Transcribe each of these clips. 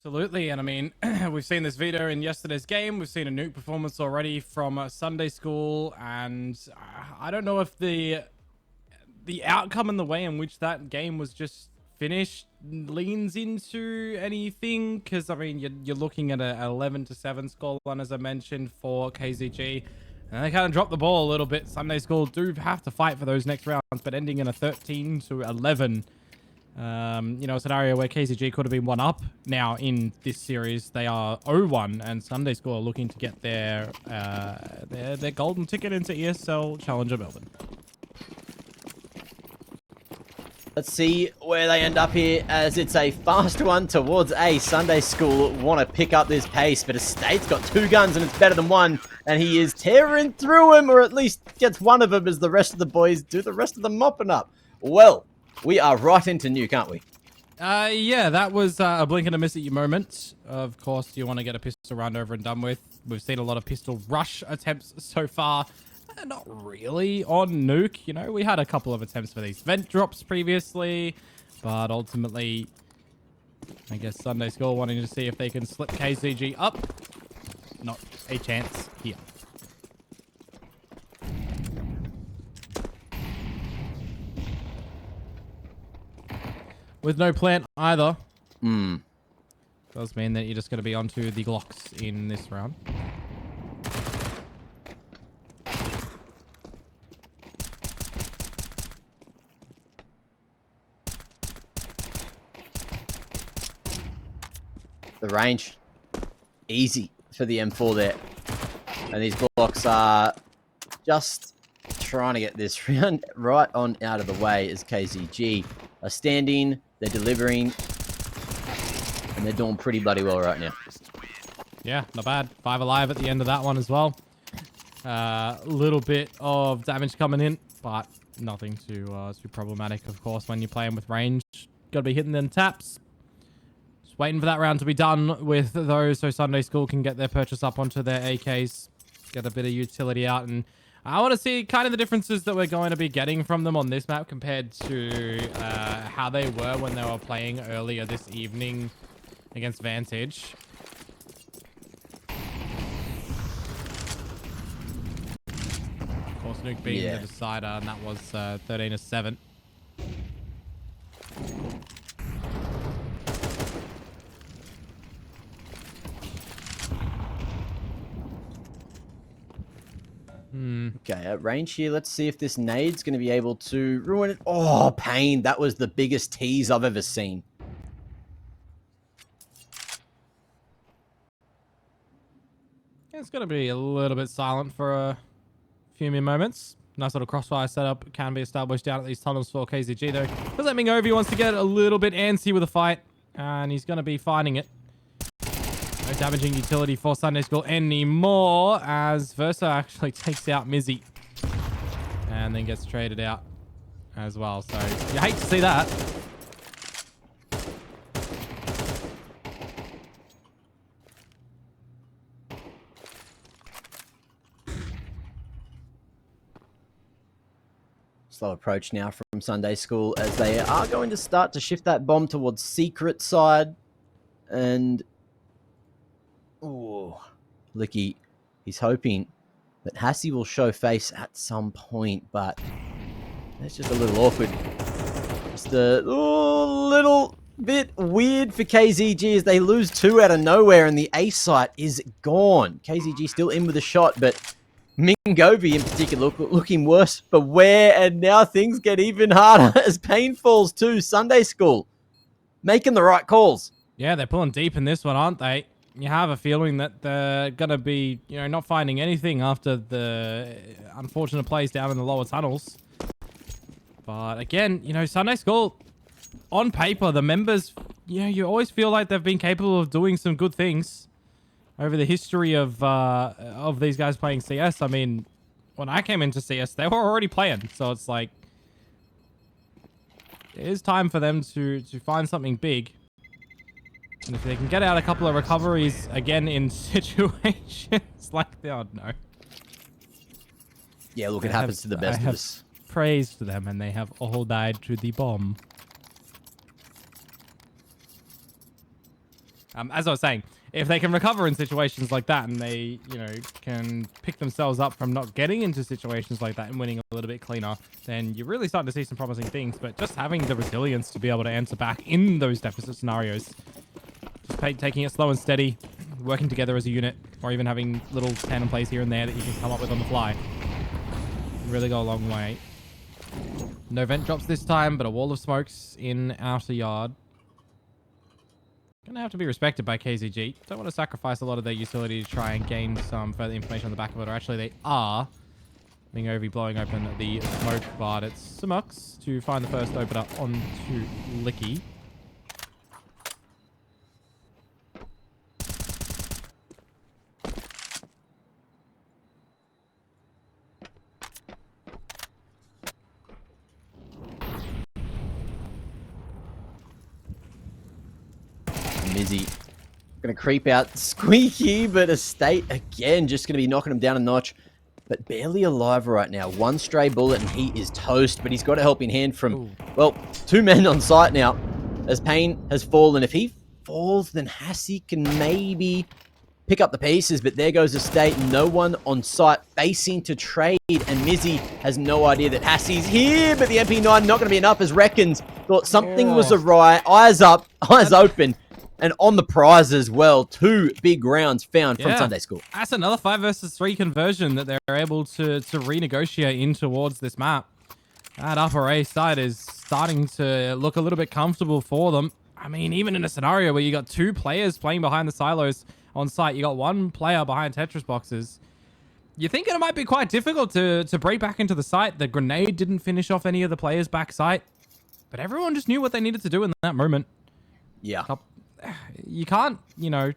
Absolutely, and I mean, we've seen this video in yesterday's game. We've seen a Nuke performance already from Sunday School, and I don't know if the outcome and the way in which that game was just finished leans into anything, because I mean, you're looking at a 11-7 scoreline, as I mentioned, for KZG, and they kind of dropped the ball a little bit. Sunday School do have to fight for those next rounds, but ending in a 13-11. You know, a scenario where KZG could have been 1-up. Now in this series, they are 0-1, and Sunday School are looking to get their golden ticket into ESL Challenger Melbourne. Let's see where they end up here, as it's a fast one towards A. Sunday School want to pick up this pace, but Estate's got 2 guns and it's better than 1, and he is tearing through him, or at least gets one of them as the rest of the boys do the rest of the mopping up. Well, we are right into Nuke, aren't we? Yeah, that was a blink and a miss at your moment. Of course, you want to get a pistol round over and done with. We've seen a lot of pistol rush attempts so far. Not really on Nuke. You know, we had a couple of attempts for these vent drops previously, but ultimately, I guess Sunday School wanting to see if they can slip KZG up. Not a chance here. With no plant either. Does mean that you're just going to be onto the Glocks in this round. The range, easy for the M4 there. And these blocks are just trying to get this round right on out of the way as KZG are standing, they're delivering, and they're doing pretty bloody well right now. Yeah, not bad. 5 alive at the end of that one as well. A little bit of damage coming in, but nothing too problematic, of course, when you're playing with range. Got to be hitting them taps. Just waiting for that round to be done with those so Sunday School can get their purchase up onto their AKs, get a bit of utility out, and I want to see kind of the differences that we're going to be getting from them on this map compared to how they were when they were playing earlier this evening against Vantage. Of course, Nuke being the decider, and that was 13-7. Okay, at range here, let's see if this nade's going to be able to ruin it. Oh, pain. That was the biggest tease I've ever seen. It's going to be a little bit silent for a few more moments. Nice little crossfire setup can be established down at these tunnels for KZG, though. Does that mean Ovi wants to get a little bit antsy with a fight, and he's going to be finding it. No damaging utility for Sunday School anymore, as Versa actually takes out Mizzy and then gets traded out as well. So you hate to see that. Slow approach now from Sunday School, as they are going to start to shift that bomb towards secret side. And oh, Licky, he's hoping that Hassie will show face at some point, but that's just a little awkward. Just a little bit weird for KZG as they lose 2 out of nowhere and the A site is gone. KZG still in with a shot, but Mingovi in particular looking worse for wear, and now things get even harder as pain falls to Sunday School. Making the right calls. Yeah, they're pulling deep in this one, aren't they? You have a feeling that they're going to be, you know, not finding anything after the unfortunate plays down in the lower tunnels. But again, you know, Sunday School, on paper, the members, you know, you always feel like they've been capable of doing some good things over the history of these guys playing CS. I mean, when I came into CS, they were already playing. So it's like, it is time for them to find something big. And if they can get out a couple of recoveries again in situations like, oh no. Yeah, look, it happens to the best of us. Praised them, and they have all died to the bomb. As I was saying, if they can recover in situations like that and they, you know, can pick themselves up from not getting into situations like that and winning a little bit cleaner, then you're really starting to see some promising things. But just having the resilience to be able to answer back in those deficit scenarios, just taking it slow and steady, working together as a unit, or even having little tandem plays here and there that you can come up with on the fly, really go a long way. No vent drops this time, but a wall of smokes in outer yard. Gonna have to be respected by KZG. Don't want to sacrifice a lot of their utility to try and gain some further information on the back of it, or actually they are being blowing open the smoke, but it's Simux to find the first opener onto Licky. Mizzy going to creep out squeaky, but Estate again just going to be knocking him down a notch. But barely alive right now. One stray bullet and he is toast, but he's got a helping hand from, well, 2 men on site now as Payne has fallen. If he falls, then Hassie can maybe pick up the pieces, but there goes Estate. No one on site facing to trade, and Mizzy has no idea that Hassie's here, but the MP9 not going to be enough as Reckons thought something was awry. Eyes up, eyes open. And on the prize as well, 2 big rounds found from Sunday School. That's another 5 versus 3 conversion that they're able to renegotiate in towards this map. That upper A side is starting to look a little bit comfortable for them. I mean, even in a scenario where you got 2 players playing behind the silos on site, you got 1 player behind Tetris boxes. You're thinking it might be quite difficult to break back into the site. The grenade didn't finish off any of the players back site, but everyone just knew what they needed to do in that moment. Yeah. You can't, you know,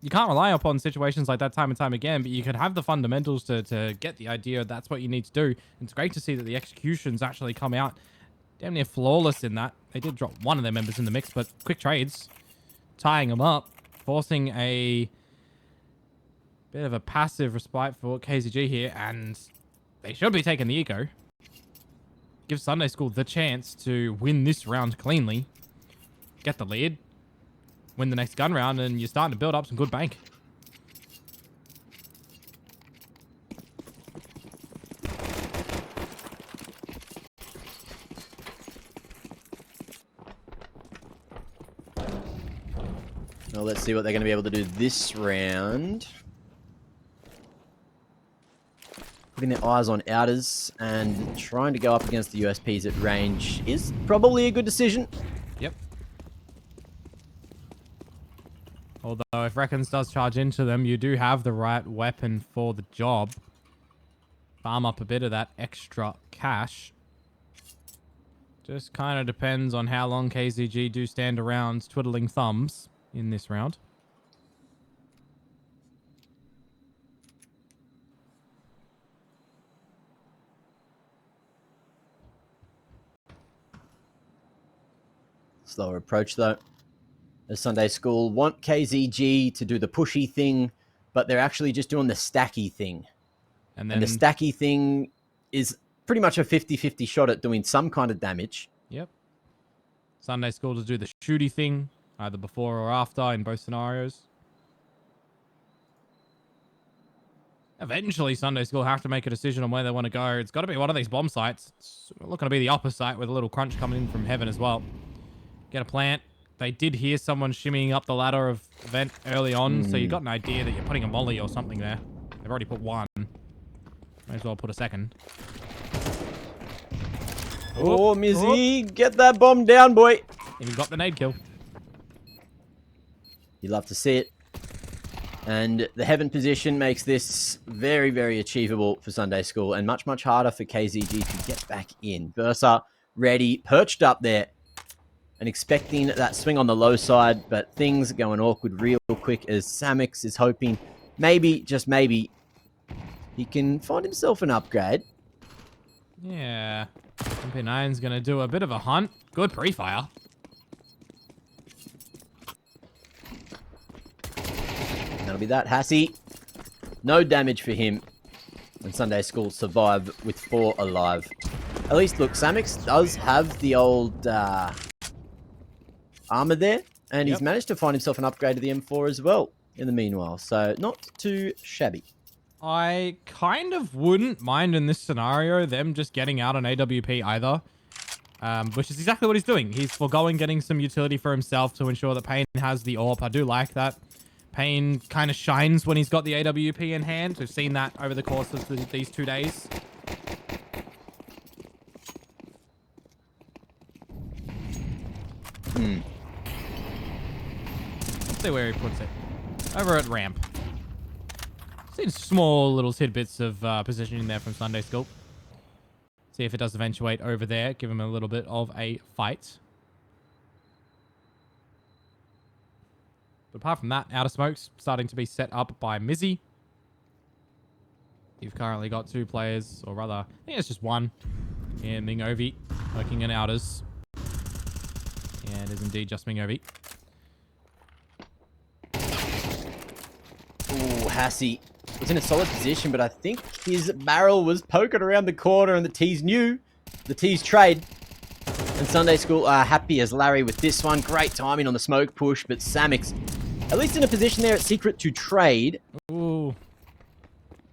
you can't rely upon situations like that time and time again, but you can have the fundamentals to get the idea that's what you need to do. It's great to see that the executions actually come out damn near flawless in that. They did drop one of their members in the mix, but quick trades, tying them up, forcing a bit of a passive respite for KZG here, and they should be taking the eco. Give Sunday School the chance to win this round cleanly, get the lead, win the next gun round, and you're starting to build up some good bank. Well, let's see what they're going to be able to do this round. Putting their eyes on outers and trying to go up against the USPs at range is probably a good decision. Yep. Although if Reckons does charge into them, you do have the right weapon for the job. Farm up a bit of that extra cash. Just kind of depends on how long KZG do stand around twiddling thumbs in this round. Slower approach though. The Sunday School want KZG to do the pushy thing, but they're actually just doing the stacky thing. And the stacky thing is pretty much a 50-50 shot at doing some kind of damage. Yep. Sunday School to do the shooty thing, either before or after in both scenarios. Eventually, Sunday School have to make a decision on where they want to go. It's got to be one of these bomb sites. It's looking to be the upper site with a little crunch coming in from heaven as well. Get a plant. They did hear someone shimmying up the ladder of vent early on, so you got an idea that you're putting a molly or something there. They've already put one. May as well put a second. Oh, Mizzy, get that bomb down, boy. And you got the nade kill. You love to see it. And the heaven position makes this very, very achievable for Sunday School and much, much harder for KZG to get back in. Versa ready, perched up there and expecting that swing on the low side, but things going awkward real quick as Samix is hoping maybe, just maybe, he can find himself an upgrade. Yeah. MP9's going to do a bit of a hunt. Good pre-fire. That'll be that. Hassie, no damage for him. And Sunday School survive with 4 alive. At least, look, Samix does have the old armor there. And he's managed to find himself an upgrade to the M4 as well in the meanwhile. So not too shabby. I kind of wouldn't mind in this scenario them just getting out on AWP either. Which is exactly what he's doing. He's foregoing getting some utility for himself to ensure that Payne has the AWP. I do like that. Payne kind of shines when he's got the AWP in hand. We've seen that over the course of these 2 days. Let's see where he puts it. Over at ramp. Seen small little tidbits of positioning there from Sunday School. See if it does eventuate over there. Give him a little bit of a fight. But apart from that, outer smokes starting to be set up by Mizzy. You've currently got 2 players, or rather, I think it's just one. And Mingovi working in outers. Yeah, it is indeed just Mingovi. Ooh, Hassie was in a solid position, but I think his barrel was poking around the corner and the T's knew. The T's trade. And Sunday School are happy as Larry with this one. Great timing on the smoke push, but Samix, at least in a position there at secret to trade. Ooh.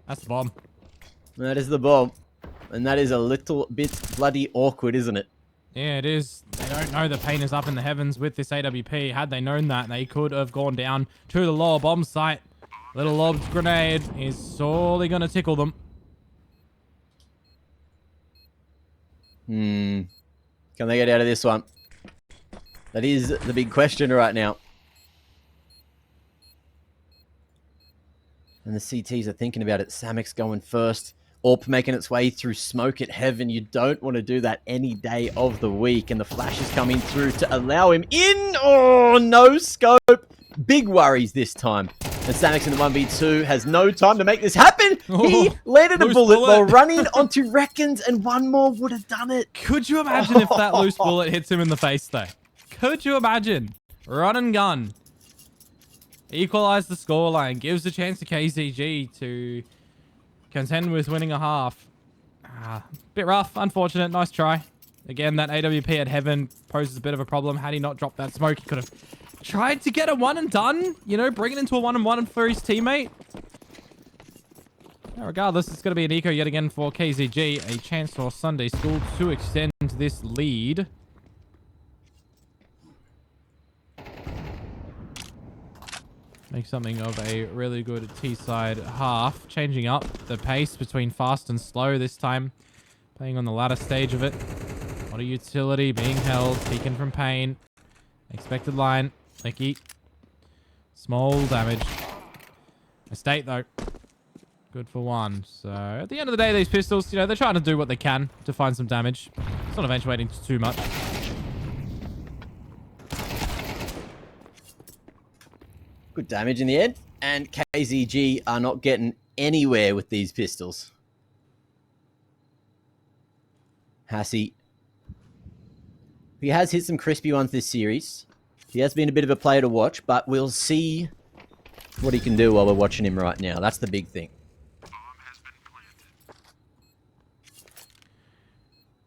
That's the bomb. That is the bomb. And that is a little bit bloody awkward, isn't it? Yeah, it is. They don't know that Payne is up in the heavens with this AWP. Had they known that, they could have gone down to the lower bomb site. Little lobbed grenade is sorely going to tickle them. Can they get out of this one? That is the big question right now. And the CTs are thinking about it. Samix going first. AWP making its way through smoke at heaven. You don't want to do that any day of the week. And the flash is coming through to allow him in. Oh, no scope. Big worries this time. And Samix in the 1v2 has no time to make this happen. He landed a bullet while running onto Reckons, and one more would have done it. Could you imagine if that loose bullet hits him in the face, though? Could you imagine? Run and gun. Equalize the scoreline. Gives a chance to KZG to contend with winning a half. Bit rough. Unfortunate. Nice try. Again, that AWP at heaven poses a bit of a problem. Had he not dropped that smoke, he could have tried to get a one and done. You know, bring it into a 1-on-1 for his teammate. Regardless, it's going to be an eco yet again for KZG. A chance for Sunday School to extend this lead. Make something of a really good T-side half. Changing up the pace between fast and slow this time. Playing on the latter stage of it. What a utility being held. Peeking from Payne. Expected line. Licky. Small damage. Estate though. Good for one. So at the end of the day, these pistols, you know, they're trying to do what they can to find some damage. It's not eventuating to too much. Good damage in the end. And KZG are not getting anywhere with these pistols. Hassie. He has hit some crispy ones this series. He has been a bit of a player to watch, but we'll see what he can do while we're watching him right now. That's the big thing.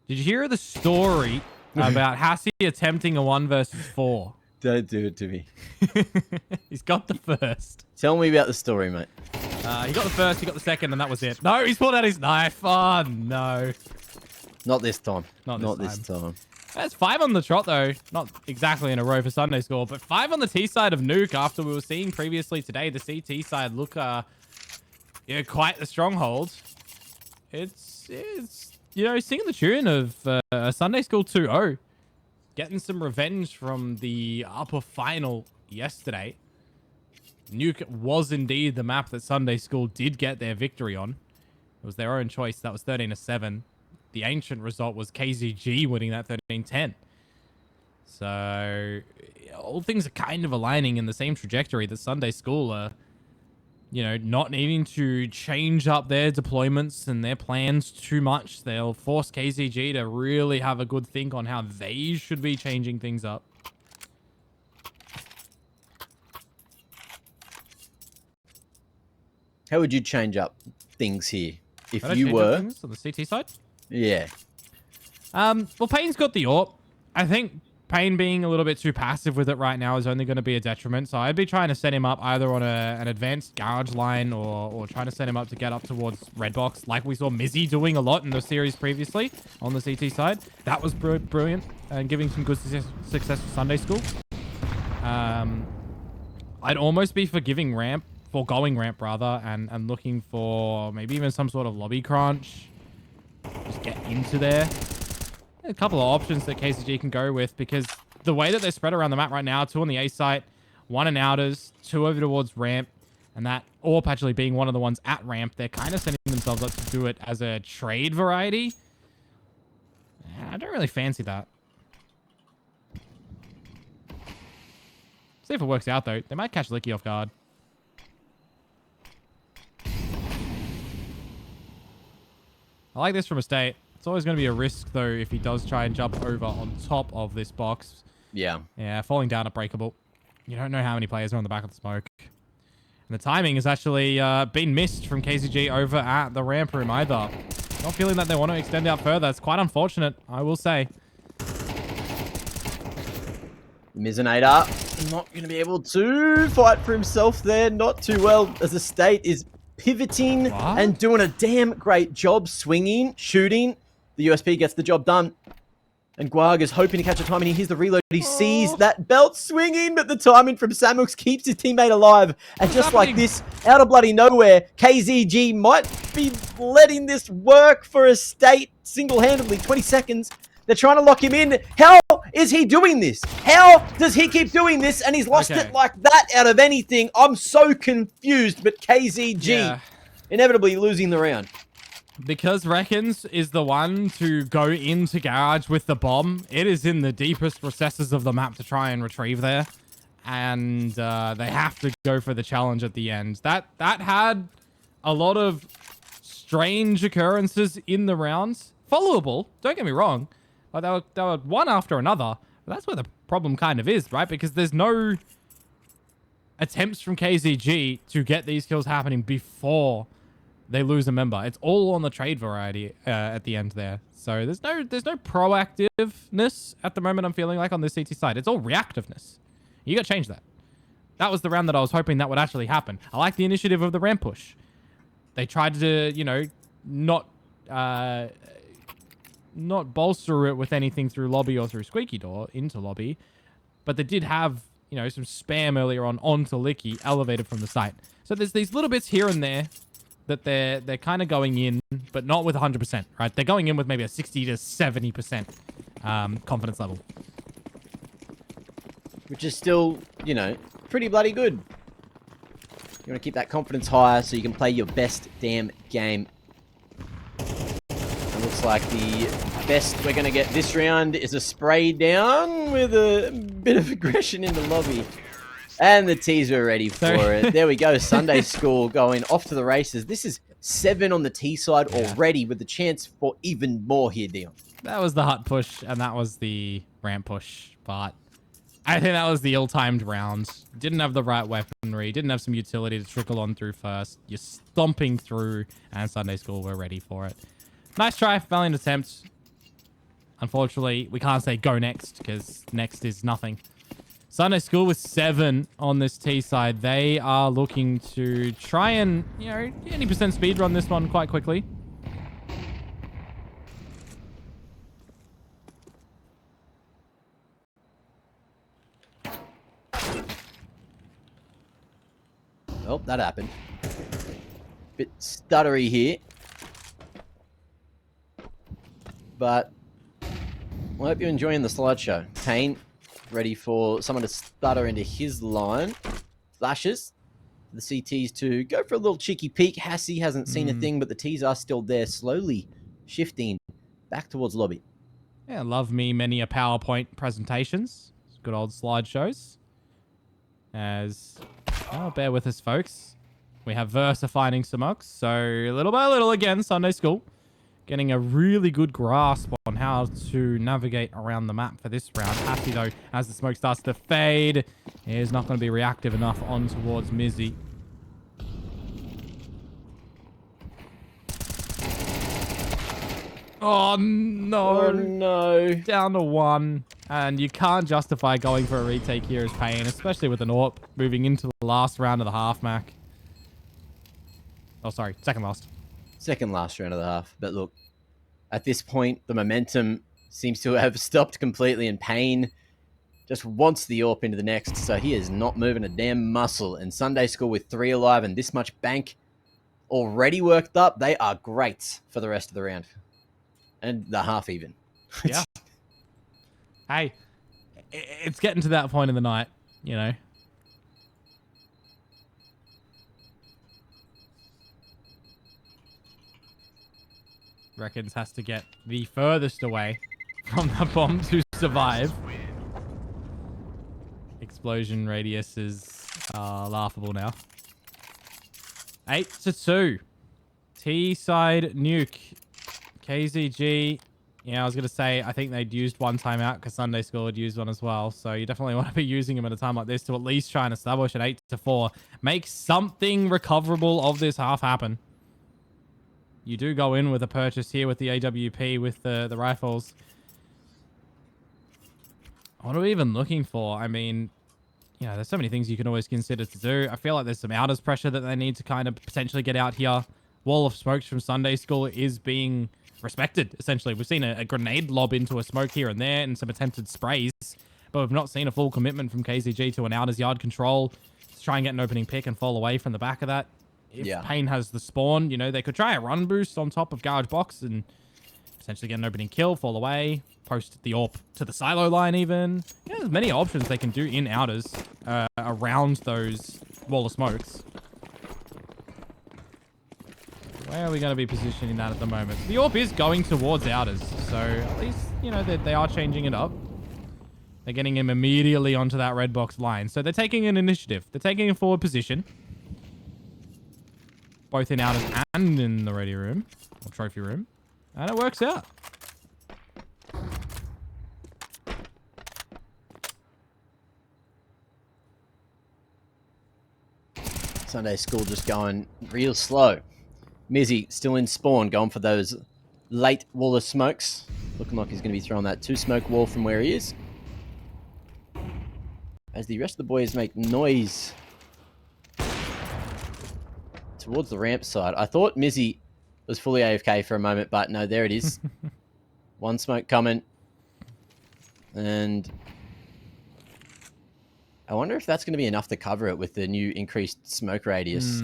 Did you hear the story about Hassie attempting a 1 versus 4? Don't do it to me. He's got the first. Tell me about the story, mate. He got the first, he got the second, and that was it. No, he's pulled out his knife. Oh, no. Not this time. Not this time. That's 5 on the trot, though. Not exactly in a row for Sunday School, but 5 on the T side of Nuke after we were seeing previously today the CT side look, yeah, quite the stronghold. It's you know, singing the tune of Sunday School 2-0. Getting some revenge from the upper final yesterday. Nuke was indeed the map that Sunday School did get their victory on. It was their own choice. That was 13-7. The ancient result was KZG winning that 13-10. So, all things are kind of aligning in the same trajectory that Sunday School are, you know, not needing to change up their deployments and their plans too much. They'll force KZG to really have a good think on how they should be changing things up. How would you change up things here if How do I you change up were things on the CT side? Yeah. Well, Payne's got the AWP. I think Payne being a little bit too passive with it right now is only going to be a detriment. So I'd be trying to set him up either on an advanced garage line or trying to set him up to get up towards red box, like we saw Mizzy doing a lot in the series previously on the CT side. That was brilliant and giving some good success for Sunday School. I'd almost be foregoing ramp rather, and looking for maybe even some sort of lobby crunch. Just get into there. A couple of options that KCG can go with, because the way that they're spread around the map right now, 2 on the A site, 1 in outers, 2 over towards ramp, and that AWP actually being one of the ones at ramp, they're kind of setting themselves up to do it as a trade variety. I don't really fancy that. See if it works out, though. They might catch Licky off guard. I like this from a state. It's always going to be a risk, though, if he does try and jump over on top of this box. Yeah. Yeah, falling down at breakable. You don't know how many players are on the back of the smoke. And the timing has actually been missed from KCG over at the ramp room either. Not feeling that they want to extend out further. It's quite unfortunate, I will say. Mizanator not going to be able to fight for himself there. Not too well, as the state is pivoting and doing a damn great job swinging, shooting. The USP gets the job done. And Guag is hoping to catch a time, and he hears the reload. He sees that belt swinging, but the timing from Samux keeps his teammate alive. And just like this, out of bloody nowhere, KZG might be letting this work for a state single-handedly. 20 seconds. They're trying to lock him in. How is he doing this? How does he keep doing this? And he's lost it like that out of anything. I'm so confused, but KZG inevitably losing the round. Because Reckons is the one to go into garage with the bomb, it is in the deepest recesses of the map to try and retrieve there. And they have to go for the challenge at the end. That had a lot of strange occurrences in the rounds. Followable, don't get me wrong. Like they were one after another. But that's where the problem kind of is, right? Because there's no attempts from KZG to get these kills happening before they lose a member. It's all on the trade variety at the end there. So there's no proactiveness at the moment, I'm feeling like, on the CT side. It's all reactiveness. You got to change that. That was the round that I was hoping that would actually happen. I like the initiative of the ramp push. They tried to, you know, not bolster it with anything through lobby or through squeaky door into lobby, but they did have, you know, some spam earlier on onto Licky elevated from the site. So there's these little bits here and there that they're kind of going in, but not with 100%, right? They're going in with maybe a 60 to 70% confidence level. Which is still, you know, pretty bloody good. You want to keep that confidence higher so you can play your best damn game. It looks like the best we're going to get this round is a spray down with a bit of aggression in the lobby. And the teaser ready for it. There we go. Sunday School going off to the races. This is 7 on the T side already, with the chance for even more here, Dion. That was the hut push, and that was the ramp push. But I think that was the ill-timed round. Didn't have the right weaponry. Didn't have some utility to trickle on through first. You're stomping through, and Sunday School were ready for it. Nice try. Valiant attempt. Unfortunately, we can't say go next, because next is nothing. Sunday School with 7 on this T side. They are looking to try and, you know, 80% speed run this one quite quickly. Oh, that happened. Bit stuttery here. But I hope you're enjoying the slideshow. Payne ready for someone to stutter into his line. Flashes. The CTs to go for a little cheeky peek. Hassie hasn't seen a thing, but the Ts are still there, slowly shifting back towards lobby. Yeah, love me many a PowerPoint presentations. Good old slideshows. As, oh, bear with us, folks. We have Versa finding some mugs. So little by little again, Sunday School getting a really good grasp on how to navigate around the map for this round. Hassie, though, as the smoke starts to fade, is not going to be reactive enough on towards Mizzy. Oh, no. Oh, no. Down to 1. And you can't justify going for a retake here as Pain, especially with an AWP moving into the last round of the half, Mac. Oh, sorry. Second last. Second last round of the half. But look, at this point, the momentum seems to have stopped completely, and Pain just wants the AWP into the next, so he is not moving a damn muscle. And Sunday School with 3 alive and this much bank already worked up, they are great for the rest of the round. And the half even. Yeah. Hey, it's getting to that point in the night, you know. Reckons has to get the furthest away from the bomb to survive. Explosion radius is laughable now. 8-2. T-side Nuke. KZG. Yeah, I was going to say, I think they'd used one timeout because Sunday School had used one as well. So you definitely want to be using them at a time like this to at least try and establish an 8-4. Make something recoverable of this half happen. You do go in with a purchase here with the AWP, with the rifles. What are we even looking for? I mean, you know, there's so many things you can always consider to do. I feel like there's some outers pressure that they need to kind of potentially get out here. Wall of smokes from Sunday School is being respected, essentially. We've seen a grenade lob into a smoke here and there and some attempted sprays, but we've not seen a full commitment from KZG to an outers yard control to try and get an opening pick and fall away from the back of that. If Pain has the spawn, you know, they could try a run boost on top of Garage Box and potentially get an opening kill, fall away, post the AWP to the silo line even. Yeah, there's many options they can do in outers around those wall of smokes. Where are we going to be positioning that at the moment? The AWP is going towards outers, so at least, you know, they are changing it up. They're getting him immediately onto that red box line. So they're taking an initiative. They're taking a forward position. Both in outers and in the ready room, or trophy room. And it works out. Sunday School just going real slow. Mizzy still in spawn, going for those late wall of smokes. Looking like he's going to be throwing that 2-smoke wall from where he is. As the rest of the boys make noise towards the ramp side. I thought Mizzy was fully AFK for a moment, but no, there it is. 1 smoke coming. And I wonder if that's going to be enough to cover it with the new increased smoke radius.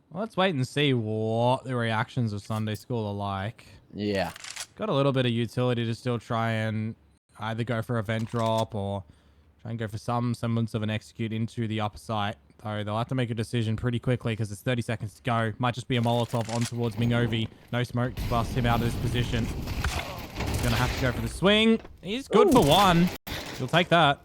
Well, let's wait and see what the reactions of Sunday School are like. Yeah. Got a little bit of utility to still try and either go for a vent drop or try and go for some semblance of an execute into the upper site. Though they'll have to make a decision pretty quickly because it's 30 seconds to go. Might just be a Molotov on towards Mingovi. No smoke to bust him out of this position. He's going to have to go for the swing. He's good for 1. You'll take that.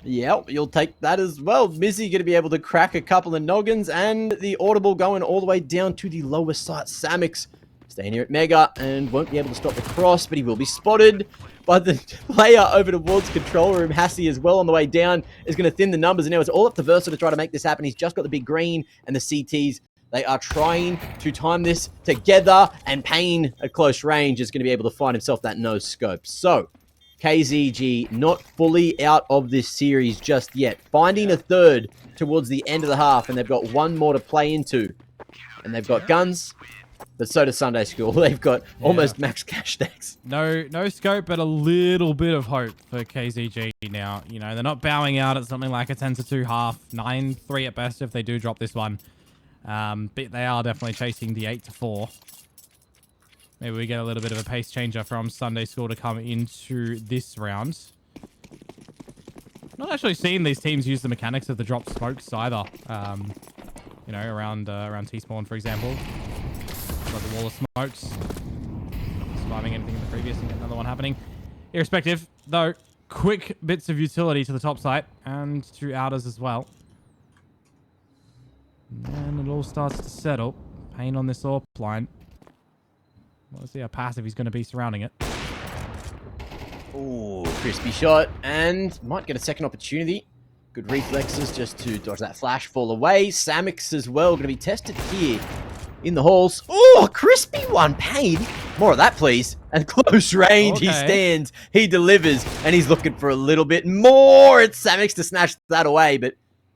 Yeah, you'll take that as well. Mizzy going to be able to crack a couple of noggins, and the audible going all the way down to the lower site. Samix staying here at Mega and won't be able to stop the cross, but he will be spotted by the player over towards control room. Hassie as well on the way down is going to thin the numbers, and now it's all up to Versa to try to make this happen. He's just got the big green and the CTs. They are trying to time this together, and Pain at close range is going to be able to find himself that no scope. So KZG not fully out of this series just yet. Finding a third towards the end of the half, and they've got 1 more to play into. And they've got guns, but so does Sunday School. They've got almost max cash stacks. No scope, but a little bit of hope for KZG now. You know, they're not bowing out at something like a 10-2 half, 9-3 at best if they do drop this one. But they are definitely chasing the 8-4. Maybe we get a little bit of a pace changer from Sunday School to come into this round. Not actually seeing these teams use the mechanics of the drop smokes either. You know, around T-spawn, for example. Got the wall of smokes. Surviving anything in the previous and get another one happening. Irrespective, though, quick bits of utility to the top site and to outers as well. And it all starts to settle. Pain on this AWP line. Let's see how passive he's going to be surrounding it. Ooh, crispy shot, and might get a second opportunity. Good reflexes just to dodge that flash, fall away. Samix as well, going to be tested here in the halls. Oh, a crispy one paid. More of that, please. And close range, he stands, he delivers, and he's looking for a little bit more. It's Samix to snatch that away, but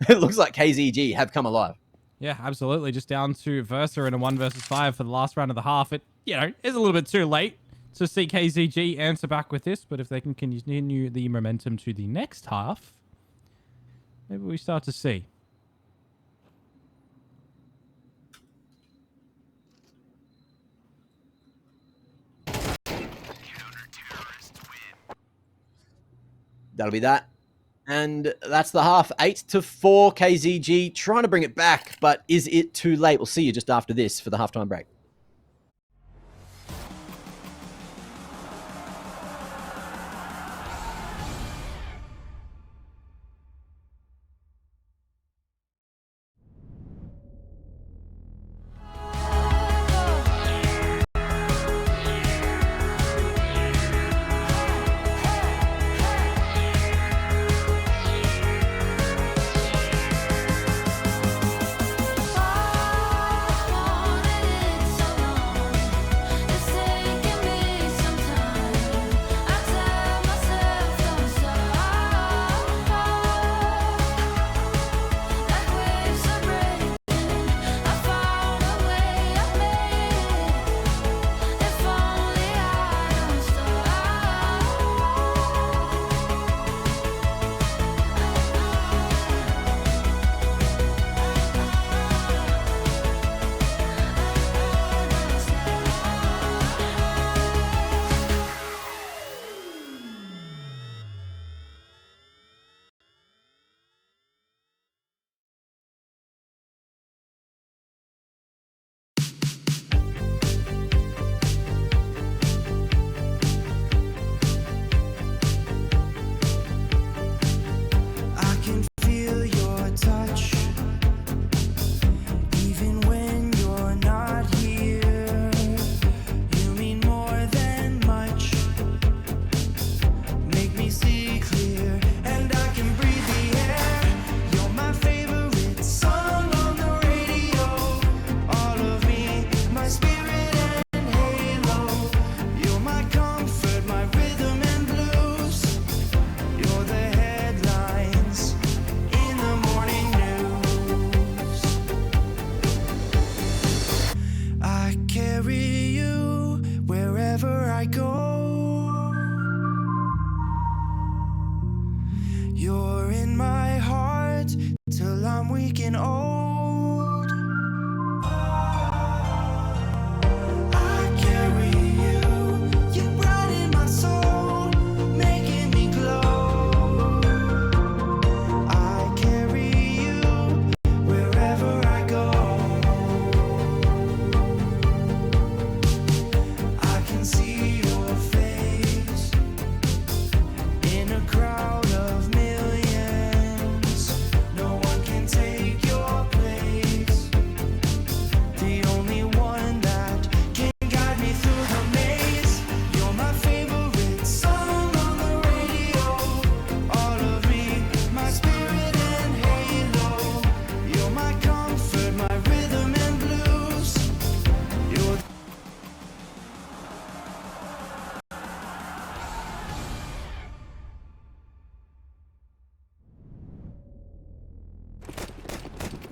it looks like KZG have come alive. Yeah, absolutely. Just down to Versa in a 1 versus 5 for the last round of the half. It, is a little bit too late to see KZG answer back with this, but if they can continue the momentum to the next half, maybe we start to see. That'll be that. And that's the half. 8-4 KZG trying to bring it back, but is it too late? We'll see you just after this for the halftime break.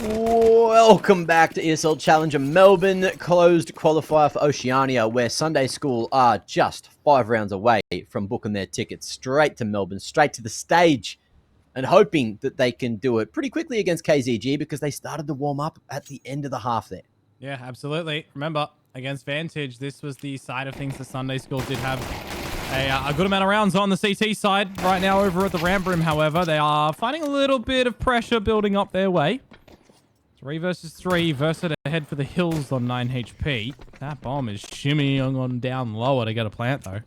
Welcome back to ESL Challenger Melbourne, closed qualifier for Oceania, where Sunday School are just 5 rounds away from booking their tickets straight to Melbourne, straight to the stage, and hoping that they can do it pretty quickly against KZG because they started to warm up at the end of the half there. Yeah, absolutely. Remember, against Vantage, this was the side of things that Sunday School did have a good amount of rounds on the CT side. Right now over at the ramp room, however, they are finding a little bit of pressure building up their way. 3 versus 3. Versa ahead for the hills on 9 HP. That bomb is shimmying on down lower to get a plant, though.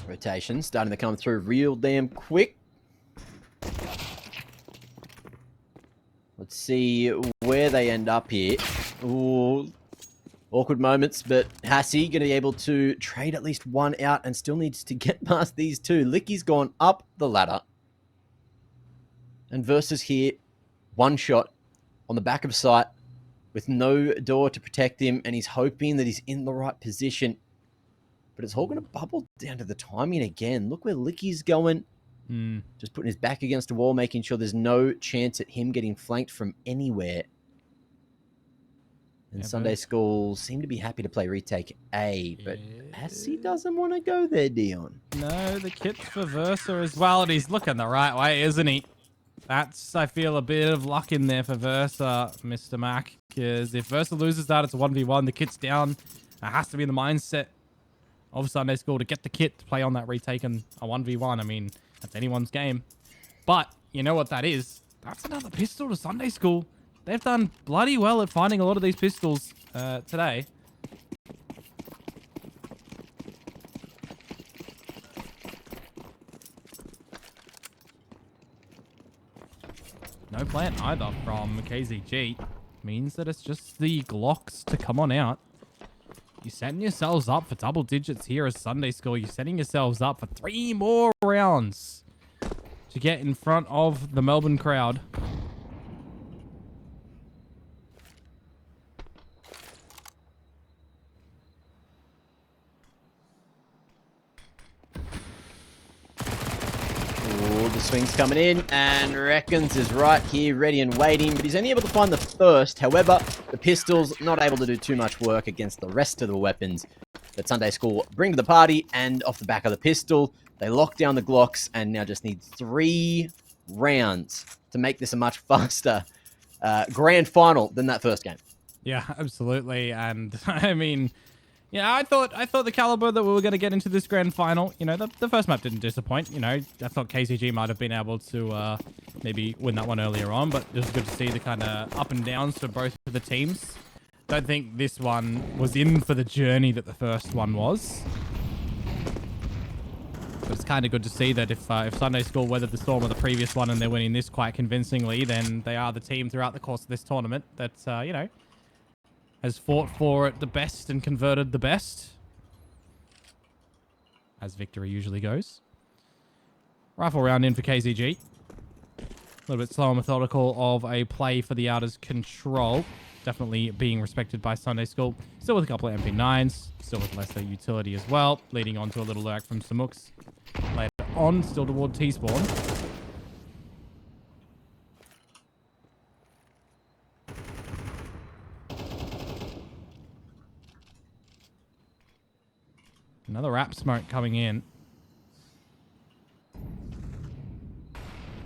Rotation starting to come through real damn quick. Let's see where they end up here. Ooh, awkward moments, but Hassie going to be able to trade at least one out and still needs to get past these two. Licky's gone up the ladder. And Versus here, one shot on the back of sight with no door to protect him, and he's hoping that he's in the right position. But it's all going to bubble down to the timing again. Look where Licky's going. Just putting his back against the wall, making sure there's no chance at him getting flanked from anywhere. And Sunday School seem to be happy to play retake A, but Hassie doesn't want to go there, Dion. No, the kit's for Versa as well, and he's looking the right way, isn't he? That's, I feel, a bit of luck in there for Versa, Mr. Mac, because if Versa loses that, it's a 1v1, the kit's down. It has to be the mindset of Sunday School to get the kit to play on that retake and a 1v1. I mean, that's anyone's game. But you know what that is? That's another pistol to Sunday School. They've done bloody well at finding a lot of these pistols today. No plant either from KZG. Means that it's just the Glocks to come on out. You're setting yourselves up for double digits here as Sunday School. You're setting yourselves up for 3 more rounds to get in front of the Melbourne crowd. The swing's coming in, and Reckons is right here, ready and waiting, but he's only able to find the first. However, the pistol's not able to do too much work against the rest of the weapons that Sunday School bring to the party, and off the back of the pistol, they lock down the Glocks, and now just need 3 rounds to make this a much faster grand final than that first game. Yeah, absolutely, and I mean... Yeah, I thought the caliber that we were going to get into this grand final, you know, the first map didn't disappoint. You know, I thought KCG might have been able to maybe win that one earlier on, but it was good to see the kind of up and downs for both of the teams. Don't think this one was in for the journey that the first one was. But it's kind of good to see that if Sunday School weathered the storm of the previous one and they're winning this quite convincingly, then they are the team throughout the course of this tournament that, you know, has fought for it the best and converted the best. As victory usually goes. Rifle round in for KZG. A little bit slow and methodical of a play for the Outers control. Definitely being respected by Sunday School. Still with a couple of MP9s. Still with lesser utility as well. Leading on to a little lurk from Samux. Later on, still toward T-spawn. Another wrap smoke coming in.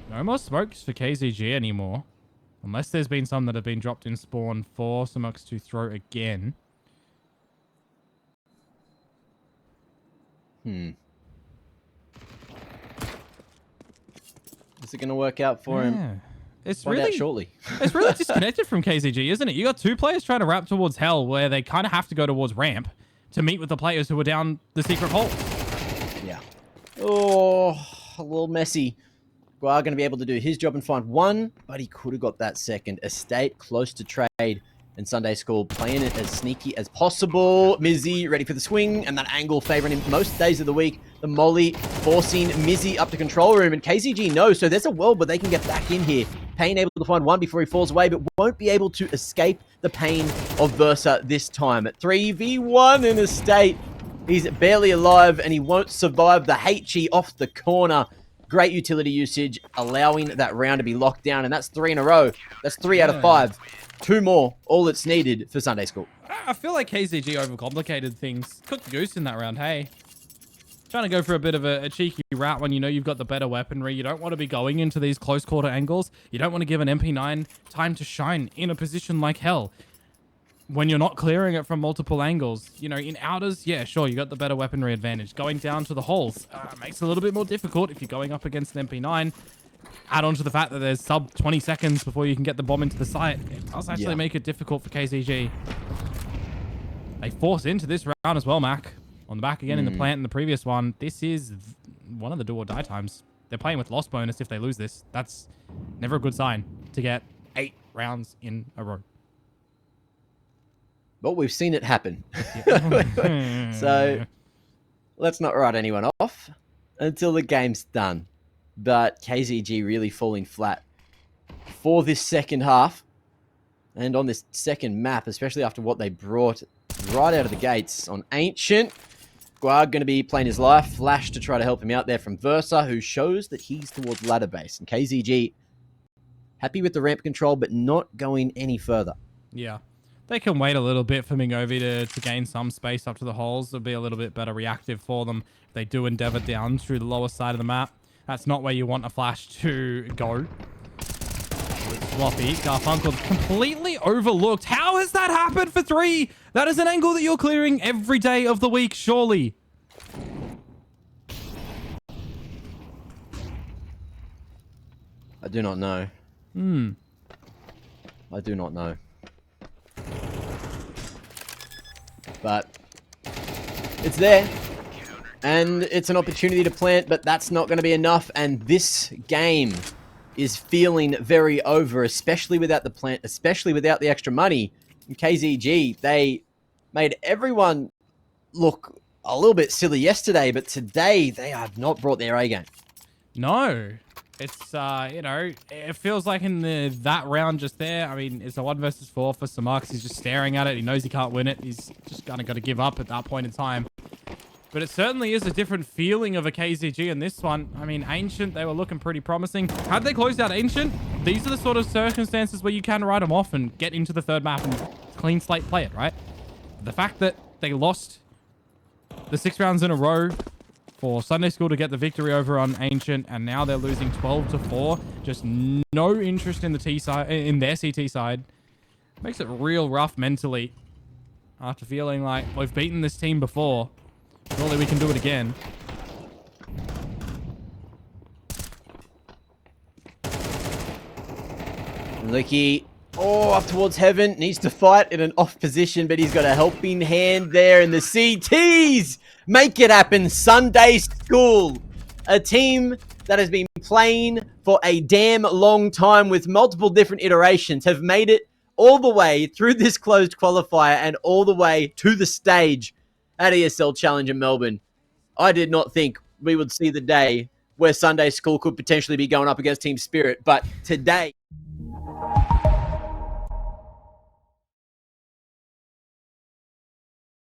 No more smokes for KZG anymore. Unless there's been some that have been dropped in spawn for Samux to throw again. Is it going to work out for him? It's Find really out shortly. It's really disconnected from KZG, isn't it? You got 2 players trying to wrap towards Hell where they kind of have to go towards ramp to meet with the players who are down the secret hole. Yeah. Oh, a little messy. Guar going to be able to do his job and find 1, but he could have got that second. Estate close to trade, and Sunday School playing it as sneaky as possible. Mizzy ready for the swing, and that angle favoring him most days of the week. The molly forcing Mizzy up to control room, and KZG knows, so there's a world where they can get back in here. Payne able to find 1 before he falls away, but won't be able to escape the pain of Versa this time. At 3v1 in Estate. He's barely alive, and he won't survive the HE off the corner. Great utility usage, allowing that round to be locked down, and that's 3 in a row. That's 3 out of 5. 2 more, all that's needed for Sunday School. I feel like KZG overcomplicated things. Cooked the goose in that round, hey. Trying to go for a bit of a cheeky route when you know you've got the better weaponry. You don't want to be going into these close quarter angles. You don't want to give an MP9 time to shine in a position like Hell. When you're not clearing it from multiple angles. You know, in Outers, yeah, sure, you got the better weaponry advantage. Going down to the holes makes it a little bit more difficult if you're going up against an MP9. Add on to the fact that there's sub 20 seconds before you can get the bomb into the site. It does actually make it difficult for KZG. They force into this round as well, Mac. On the back again in the plant in the previous one. This is one of the do or die times. They're playing with loss bonus if they lose this. That's never a good sign to get 8 rounds in a row. But we've seen it happen. So let's not write anyone off until the game's done. But KZG really falling flat for this second half. And on this second map, especially after what they brought right out of the gates on Ancient, Guard going to be playing his life. Flash to try to help him out there from Versa, who shows that he's towards ladder base. And KZG, happy with the ramp control, but not going any further. Yeah. They can wait a little bit for Mingovi to gain some space up to the holes. It'll be a little bit better reactive for them if they do endeavor down through the lower side of the map. That's not where you want a Flash to go. It's sloppy. Garfunkel completely overlooked. How has that happened for 3? That is an angle that you're clearing every day of the week, surely. I do not know. I do not know. But it's there. And it's an opportunity to plant, but that's not going to be enough. And this game is feeling very over, especially without the plant, especially without the extra money. In KZG, they made everyone look a little bit silly yesterday, but today they have not brought their A game. No. It's, you know, it feels like in that round just there, I mean, it's a 1 versus 4 for Samarks. He's just staring at it. He knows he can't win it. He's just kind of got to give up at that point in time. But it certainly is a different feeling of a KZG in this one. I mean, Ancient, they were looking pretty promising. Had they closed out Ancient, these are the sort of circumstances where you can write them off and get into the third map and clean slate play it, right? The fact that they lost the 6 rounds in a row for Sunday School to get the victory over on Ancient, and now they're losing 12-4. Just no interest in the T side, in their CT side. Makes it real rough mentally. After feeling like we've beaten this team before, surely we can do it again. Licky, up towards heaven, needs to fight in an off position, but he's got a helping hand there, and the CTs make it happen. Sunday School, a team that has been playing for a damn long time with multiple different iterations, have made it all the way through this closed qualifier and all the way to the stage at ESL Challenger Melbourne. I did not think we would see the day where Sunday School could potentially be going up against Team Spirit, but today